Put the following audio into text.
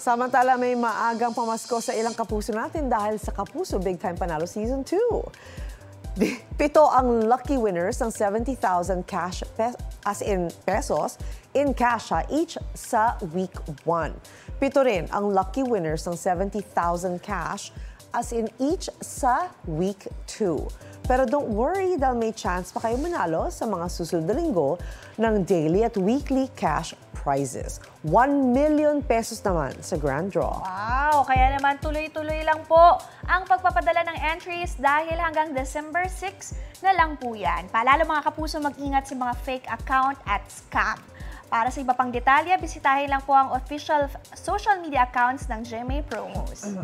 Samantala, may maagang pamasko sa ilang kapuso natin dahil sa Kapuso Big Time Panalo Season 2. 7 ang lucky winners ng 70,000 cash as in pesos in cash each sa week 1. 7 rin ang lucky winners ng 70,000 cash as in each sa week 2. Pero don't worry dahil may chance pa kayo manalo sa mga susunod na linggo ng daily at weekly cash prizes. 1 million pesos naman sa grand draw. Wow! Kaya naman tuloy-tuloy lang po ang pagpapadala ng entries dahil hanggang December 6 na lang po yan. Paalala mga kapuso, mag-ingat sa mga fake account at scam. Para sa iba pang detalye, bisitahin lang po ang official social media accounts ng GMA Promos.